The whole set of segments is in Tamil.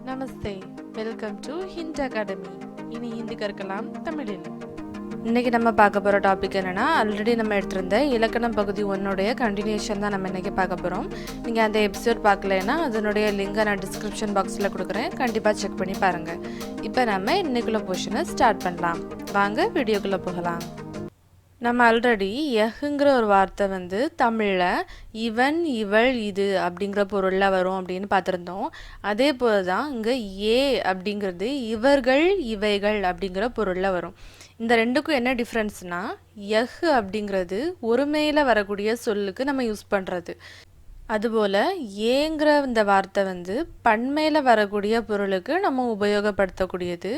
Namaste, welcome to Hind academy. இனி ஹிந்தி கற்கலாம் தமிழில். இன்றைக்கி நம்ம பார்க்க போகிற டாபிக் என்னென்னா, ஆல்ரெடி நம்ம எடுத்திருந்த இலக்கணம் பகுதி 1 கண்டினியூஷன் தான் நம்ம இன்றைக்கி பார்க்க போகிறோம். நீங்கள் அந்த எபிசோட் பார்க்கலன்னா அதனுடைய லிங்கை நான் டிஸ்கிரிப்ஷன் பாக்ஸில் கொடுக்குறேன், கண்டிப்பாக செக் பண்ணி பாருங்கள். இப்போ நம்ம இன்றைக்குள்ள போர்ஷனை ஸ்டார்ட் பண்ணலாம். வாங்க வீடியோக்குள்ளே போகலாம். நம்ம ஆல்ரெடி யஹ்ங்கிற ஒரு வார்த்தை வந்து தமிழில் இவன் இவள் இது அப்படிங்கிற பொருளில் வரும் அப்படின்னு பார்த்துருந்தோம். அதே போல் தான் இங்கே ஏ அப்படிங்கிறது இவர்கள் இவைகள் அப்படிங்கிற பொருளில் வரும். இந்த ரெண்டுக்கும் என்ன டிஃப்ரென்ஸ்னால், யஹ் அப்படிங்கிறது ஒருமையில் வரக்கூடிய சொல்லுக்கு நம்ம யூஸ் பண்ணுறது. அதுபோல் ஏங்கிற இந்த வார்த்தை வந்து பன்மையில் வரக்கூடிய பொருளுக்கு நம்ம உபயோகப்படுத்தக்கூடியது.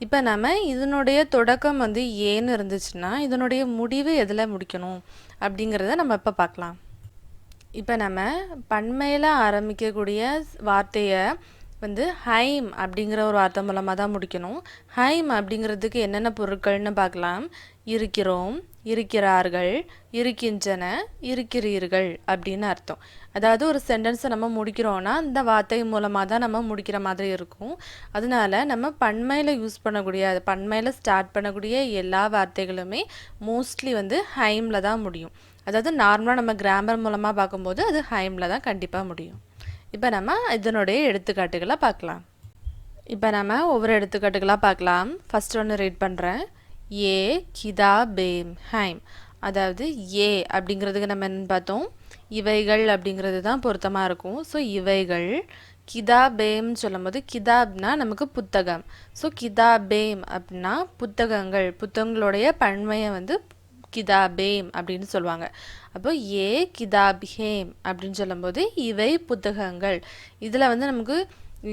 இப்போ நம்ம இதனுடைய தொடக்கம் வந்து ஏன்னு இருந்துச்சுன்னா இதனுடைய முடிவு எதில் முடிக்கணும் அப்படிங்கிறத நம்ம இப்போ பார்க்கலாம். இப்போ நம்ம பன்மையில் ஆரம்பிக்கக்கூடிய வார்த்தையை வந்து ஹைம் அப்படிங்கிற ஒரு வார்த்தை மூலமாக தான் முடிக்கணும். ஹைம் அப்படிங்கிறதுக்கு என்னென்ன பொருட்கள்னு பார்க்கலாம். இருக்கிறோம், இருக்கிறார்கள், இருக்கின்றன, இருக்கிறீர்கள் அப்படின்னு அர்த்தம். அதாவது ஒரு சென்டென்ஸை நம்ம முடிக்கிறோன்னா இந்த வார்த்தை மூலமாக தான் நம்ம முடிக்கிற மாதிரி இருக்கும். அதனால நம்ம பன்மையில் யூஸ் பண்ணக்கூடிய பன்மையில் ஸ்டார்ட் பண்ணக்கூடிய எல்லா வார்த்தைகளுமே மோஸ்ட்லி வந்து ஹைமில் தான் முடியும். அதாவது நார்மலாக நம்ம கிராமர் மூலமாக பார்க்கும்போது அது ஹைமில் தான் கண்டிப்பாக முடியும். இப்போ நம்ம இதனுடைய எடுத்துக்காட்டுகளை பார்க்கலாம். இப்போ நம்ம ஒவ்வொரு எடுத்துக்காட்டுகளாக பார்க்கலாம். ஃபஸ்ட் ஒன்று ரீட் பண்ணுறேன். ஏ கிதா பேம் ஹைம். அதாவது ஏ அப்படிங்கிறதுக்கு நம்ம என்னென்னு பார்த்தோம், இவைகள் அப்படிங்கிறது தான் பொருத்தமாக இருக்கும். ஸோ இவைகள். கிதா பேம்னு சொல்லும் போது கிதாப்னா நமக்கு புத்தகம். ஸோ கிதா பேம் அப்படின்னா புத்தகங்கள். புத்தகங்களுடைய பன்மையை வந்து கிதாபேம் அப்படின்னு சொல்லுவாங்க. அப்போ ஏ கிதாபேம் அப்படின்னு சொல்லும்போது இவை புத்தகங்கள். இதில் வந்து நமக்கு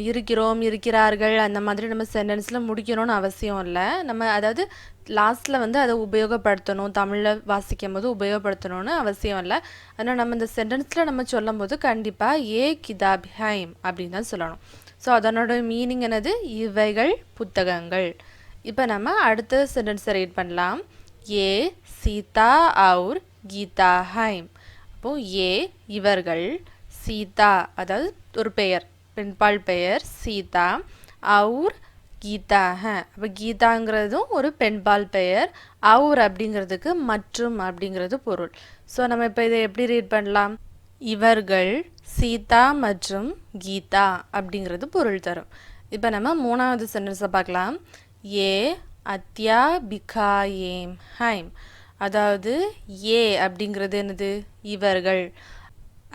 இருக்கிறோம், இருக்கிறார்கள் அந்த மாதிரி நம்ம சென்டென்ஸில் முடிக்கணும்னு அவசியம் இல்லை. நம்ம அதாவது லாஸ்ட்டில் வந்து அதை உபயோகப்படுத்தணும், தமிழில் வாசிக்கும் போது உபயோகப்படுத்தணும்னு அவசியம் இல்லை. ஆனால் நம்ம இந்த சென்டென்ஸில் நம்ம சொல்லும் போது கண்டிப்பாக ஏ கிதாபேம் அப்படின்னு தான் சொல்லணும். ஸோ அதனோட மீனிங் என்னது, இவைகள் புத்தகங்கள். இப்போ நம்ம அடுத்த சென்டென்ஸை ரீட் பண்ணலாம். ஏ சீதா और கீதா ஹைம். அப்போது ஏ இவர்கள், சீதா அதாவது ஒரு பெயர், பெண்பால் பெயர் சீதா, और கீதா ஹ. அப்போ கீதாங்கிறதும் ஒரு பெண்பால் பெயர், और அப்படிங்கிறதுக்கு மற்றும் அப்படிங்கிறது பொருள். ஸோ நம்ம இப்போ இதை எப்படி ரீட் பண்ணலாம், இவர்கள் சீதா மற்றும் கீதா அப்படிங்கிறது பொருள் தரும். இப்போ நம்ம மூணாவது சென்டென்ஸை பார்க்கலாம். ஏ அத்தியாபிகாயேம் ஹைம். அதாவது ஏ அப்படிங்கிறது என்னது, இவர்கள்.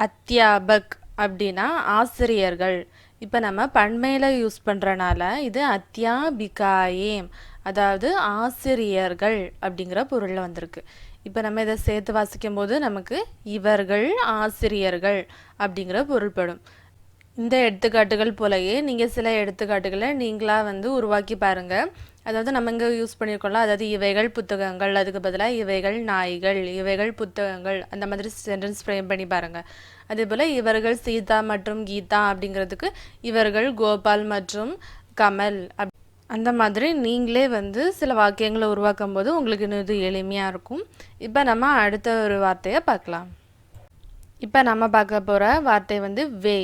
அத்தியாபக் அப்படின்னா ஆசிரியர்கள். இப்போ நம்ம பன்மையில் யூஸ் பண்ணுறனால இது அத்தியாபிகாயேம் அதாவது ஆசிரியர்கள் அப்படிங்கிற பொருளில் வந்திருக்கு. இப்போ நம்ம இதை சேர்த்து வாசிக்கும் போது நமக்கு இவர்கள் ஆசிரியர்கள் அப்படிங்கிற பொருள்படும். இந்த எடுத்துக்காட்டுகள் போலவே நீங்கள் சில எடுத்துக்காட்டுகளை நீங்களாக வந்து உருவாக்கி பாருங்கள். அதாவது நம்ம இங்கே யூஸ் பண்ணியிருக்கோம்ல, அதாவது இவைகள் புத்தகங்கள், அதுக்கு பதிலாக இவைகள் நாய்கள், இவைகள் புத்தகங்கள், அந்த மாதிரி சென்டென்ஸ் ஃப்ரேம் பண்ணி பாருங்கள். அதே போல் இவர்கள் சீதா மற்றும் கீதா அப்படிங்கிறதுக்கு இவர்கள் கோபால் மற்றும் கமல் அந்த மாதிரி நீங்களே வந்து சில வாக்கியங்களை உருவாக்கும் போது உங்களுக்கு இன்னும் இது எளிமையாக இருக்கும். இப்போ நம்ம அடுத்த ஒரு வார்த்தையை பார்க்கலாம். இப்போ நம்ம பார்க்க போகிற வார்த்தை வந்து வே.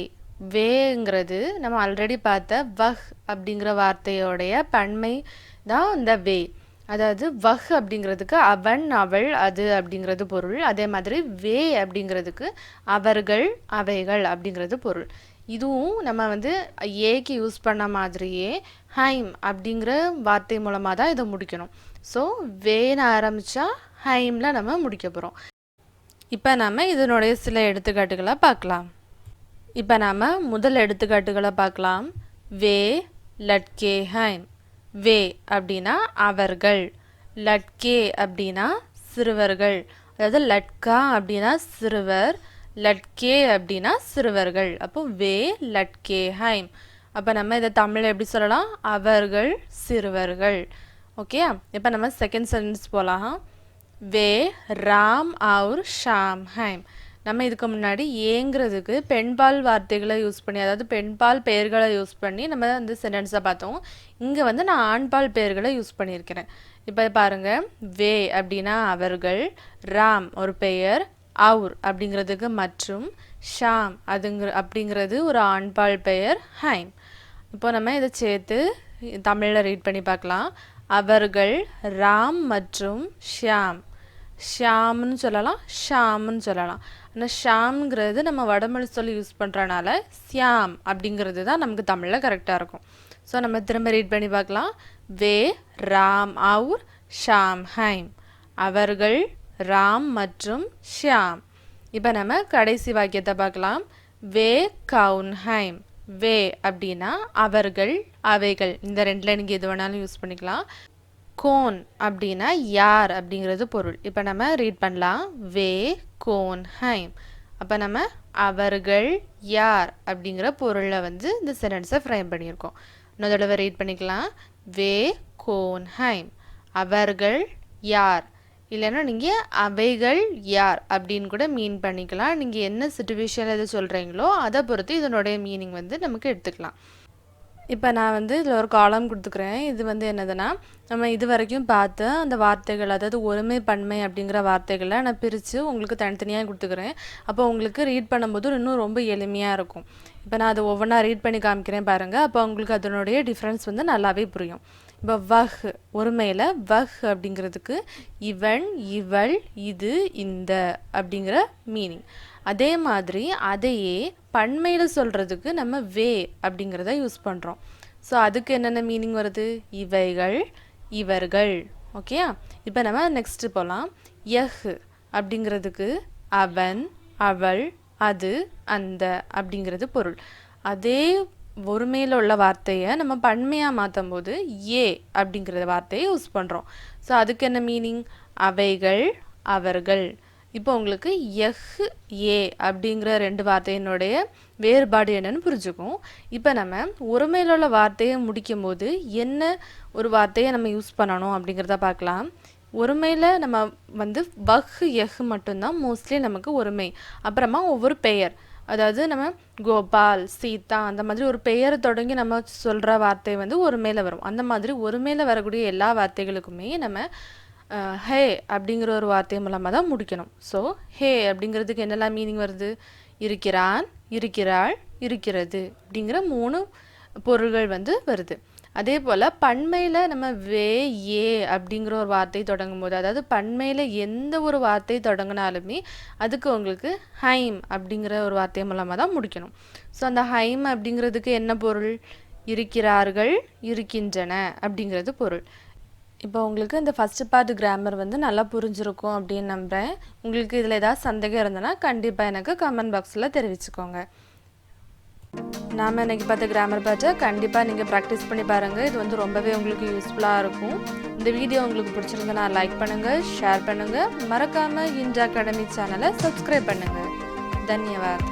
வேங்கிறது நம்ம ஆல்ரெடி பார்த்த வஹ் அப்படிங்கிற வார்த்தையோடைய பன்மை தான் இந்த வே. அதாவது வஹ் அப்படிங்கிறதுக்கு அவன், அவள், அது அப்படிங்கிறது பொருள். அதே மாதிரி வே அப்படிங்கிறதுக்கு அவர்கள், அவைகள் அப்படிங்கிறது பொருள். இதுவும் நம்ம வந்து ஏக்கு யூஸ் பண்ண மாதிரியே ஹைம் அப்படிங்கிற வார்த்தை மூலமாக தான் இதை முடிக்கணும். ஸோ வேன்னு ஆரம்பித்தா ஹைமில் நம்ம முடிக்க போகிறோம். இப்போ நம்ம இதனுடைய சில எடுத்துக்காட்டுகளை பார்க்கலாம். இப்போ நாம் முதல் எடுத்துக்காட்டுகளை பார்க்கலாம். வே லட்கே ஹைம். வே அப்படின்னா அவர்கள், லட்கே அப்படின்னா சிறுவர்கள். அதாவது லட்கா அப்படின்னா சிறுவர், லட்கே அப்படின்னா சிறுவர்கள். அப்போ வே லட்கே ஹைம். அப்போ நம்ம இதை தமிழில் எப்படி சொல்லலாம், அவர்கள் சிறுவர்கள். ஓகே. இப்போ நம்ம செகண்ட் சென்டென்ஸ் போகலாம். வே ராம் और ஷாம் ஹைம். நம்ம இதுக்கு முன்னாடி ஏங்கிறதுக்கு பெண்பால் வார்த்தைகளை யூஸ் பண்ணி, அதாவது பெண்பால் பெயர்களை யூஸ் பண்ணி நம்ம அந்த சென்டென்ஸை பார்த்தோம். இங்கே வந்து நான் ஆண்பால் பெயர்களை யூஸ் பண்ணியிருக்கிறேன். இப்போ பாருங்கள், வே அப்படின்னா அவர்கள், ராம் ஒரு பெயர், और அப்படிங்கிறதுக்கு மற்றும், ஷாம் அப்படிங்கிறது ஒரு ஆண்பால் பெயர் ஹைம். இப்போ நம்ம இதை சேர்த்து தமிழில் ரீட் பண்ணி பார்க்கலாம். அவர்கள் ராம் மற்றும் ஷியாம். ஷியாம்னு சொல்லலாம், ஷாம்னு சொல்லலாம். ஆனால் ஷாம்ங்கிறது நம்ம வடமொழி சொல்லி யூஸ் பண்ணுறனால சியாம் அப்படிங்கிறது தான் நமக்கு தமிழில் கரெக்டாக இருக்கும். ஸோ நம்ம திரும்ப ரீட் பண்ணி பார்க்கலாம். வே ராம் அவுர் ஷாம் ஹைம். அவர்கள் ராம் மற்றும் ஷியாம். இப்போ நம்ம கடைசி வாக்கியத்தை பார்க்கலாம். வே கவுன் ஹைம். வே அப்படின்னா அவர்கள், அவைகள். இந்த ரெண்டில் நீங்கள் எது வேணாலும் யூஸ் பண்ணிக்கலாம். கோன் அப்படின்னா யார் அப்படிங்கிறது பொருள். இப்போ நம்ம ரீட் பண்ணலாம். வே கோன் ஹைம். அப்போ நம்ம அவர்கள் யார் அப்படிங்கிற பொருளை வந்து இந்த சென்டென்ஸை ஃப்ரேம் பண்ணியிருக்கோம். இன்னொரு தடவை ரீட் பண்ணிக்கலாம். வே கோன் ஹைம். அவர்கள் யார், இல்லைன்னா நீங்கள் அவைகள் யார் அப்படின்னு கூட மீன் பண்ணிக்கலாம். நீங்கள் என்ன சிச்சுவேஷனில் எது சொல்கிறீங்களோ அதை பொறுத்து இதனுடைய மீனிங் வந்து நமக்கு எடுத்துக்கலாம். இப்போ நான் வந்து இதில் ஒரு காலம் கொடுத்துக்கிறேன். இது வந்து என்னதுன்னா, நம்ம இது வரைக்கும் பார்த்த அந்த வார்த்தைகள், அதாவது ஒருமை பன்மை அப்படிங்கிற வார்த்தைகளை நான் பிரித்து உங்களுக்கு தனித்தனியாக கொடுத்துக்கிறேன். அப்போ உங்களுக்கு ரீட் பண்ணும்போது இன்னும் ரொம்ப எளிமையாக இருக்கும். இப்போ நான் அதை ஒவ்வொன்றா ரீட் பண்ணி காமிக்கிறேன் பாருங்கள். அப்போ உங்களுக்கு அதனுடைய டிஃப்ரென்ஸ் வந்து நல்லாவே புரியும். இப்போ வஹ், ஒருமையில் வஹ் அப்படிங்கிறதுக்கு இவன், இவள், இது, இந்த அப்படிங்கிற மீனிங். அதே மாதிரி அதையே பன்மையில் சொல்கிறதுக்கு நம்ம வே அப்படிங்கிறத யூஸ் பண்ணுறோம். ஸோ அதுக்கு என்னென்ன மீனிங் வருது? இவைகள், இவர்கள். ஓகேயா? இப்போ நம்ம நெக்ஸ்ட்டு போகலாம். யஹ் அப்படிங்கிறதுக்கு அவன், அவள், அது, அந்த அப்படிங்கிறது பொருள். அதே ஒருமையில் உள்ள வார்த்தையை நம்ம பன்மையாக மாற்றும் போது ஏ அப்படிங்கிற வார்த்தையை யூஸ் பண்ணுறோம். ஸோ அதுக்கு என்ன மீனிங்? அவைகள், அவர்கள். இப்போ உங்களுக்கு யஹ், ஏ அப்படிங்கிற ரெண்டு வார்த்தையினுடைய வேறுபாடு என்னன்னு புரிஞ்சுக்கும். இப்போ நம்ம ஒருமையில் உள்ள வார்த்தையை முடிக்கும் போது என்ன ஒரு வார்த்தையை நம்ம யூஸ் பண்ணணும் அப்படிங்கிறத பார்க்கலாம். ஒருமையில் நம்ம வந்து வஹ், யஹ் மட்டும்தான் மோஸ்ட்லி நமக்கு ஒருமை. அப்புறமா ஒவ்வொரு பெயர், அதாவது நம்ம கோபால், சீதா அந்த மாதிரி ஒரு பெயரை தொடங்கி நம்ம சொல்கிற வார்த்தை வந்து ஒருமையில் வரும். அந்த மாதிரி ஒருமையில் வரக்கூடிய எல்லா வார்த்தைகளுக்குமே நம்ம ஹே அப்படிங்கிற ஒரு வார்த்தை மூலமாக தான் முடிக்கணும். ஸோ ஹே அப்படிங்கிறதுக்கு என்னெல்லாம் மீனிங் வருது? இருக்கிறான், இருக்கிறாள், இருக்கிறது அப்படிங்கிற 3 பொருள்கள் வந்து வருது. அதே போல் பன்மையில் நம்ம வே, ஏ அப்படிங்கிற ஒரு வார்த்தை தொடங்கும் போது, அதாவது பன்மையில் எந்த ஒரு வார்த்தை தொடங்கினாலுமே அதுக்கு உங்களுக்கு ஹைம் அப்படிங்கிற ஒரு வார்த்தை மூலமாக தான் முடிக்கணும். ஸோ அந்த ஹைம் அப்படிங்கிறதுக்கு என்ன பொருள்? இருக்கிறார்கள், இருக்கின்றன அப்படிங்கிறது பொருள். இப்போ உங்களுக்கு இந்த ஃபஸ்ட்டு பார்ட் கிராமர் வந்து நல்லா புரிஞ்சிருக்கும் அப்படின்னு நம்புகிறேன். உங்களுக்கு இதில் ஏதாவது சந்தேகம் இருந்ததுன்னா கண்டிப்பாக எனக்கு கமெண்ட் பாக்ஸில் தெரிவிச்சுக்கோங்க. நாம் இன்றைக்கி பார்த்த கிராமர் பார்ட்டை கண்டிப்பாக நீங்கள் ப்ராக்டிஸ் பண்ணி பாருங்கள். இது வந்து ரொம்பவே உங்களுக்கு யூஸ்ஃபுல்லாக இருக்கும். இந்த வீடியோ உங்களுக்கு பிடிச்சிருந்தனா லைக் பண்ணுங்கள், ஷேர் பண்ணுங்கள். மறக்காமல் ஹிண்ட் அகாடமி சேனலை சப்ஸ்கிரைப் பண்ணுங்கள். தன்யவாத்.